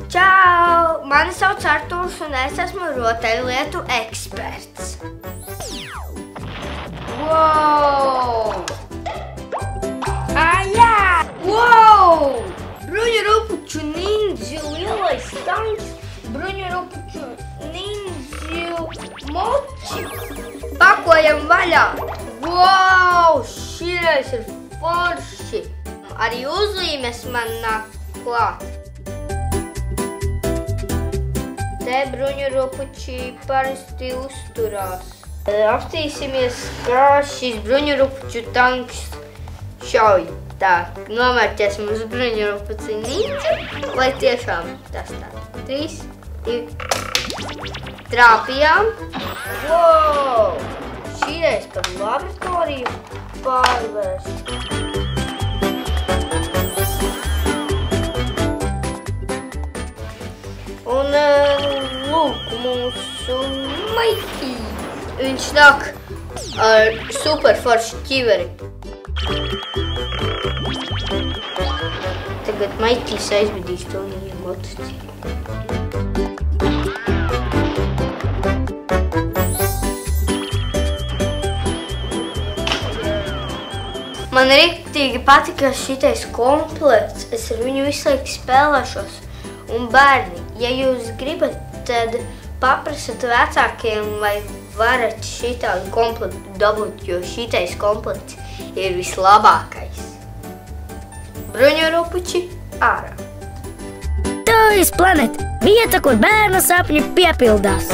Čau! Mani sauc Artūrs un es esmu rotaļlietu eksperts. Wow! Jā! Wow! Bruņurupuču nindzju lielais tanks, bruņurupuču nindzju moči. Pakojam vaļā! Wow! Šireiz ir forši! Arī uzlīmes man nāk klāt. Te bruņurupuči parasti uzturās. Apstīsimies, kā šis bruņurupuču tanks šauj. Tā, nomērķēsim uz bruņurupuci nindzju, lai tiešām tas tā. 3, 2, trāpījām. Wow! Šīreiz par laboratoriju pārvērst. Un lūk, mūsu Maikī. Viņš nāk ar super foršu ķiveri. Tagad Maikīs aizvedīs to viņu motociklu. Man riktīgi patika šitais komplekts. Es ar viņu visu laiku spēlēšos. Un bērni, ja jūs gribat, tad paprasat vecākiem, vai varat šitādu komplektu dabūt, jo šitais komplekts ir vislabākais. Bruņurupuči ārā. Toys Planet – vieta, kur bērnu sapņi piepildās.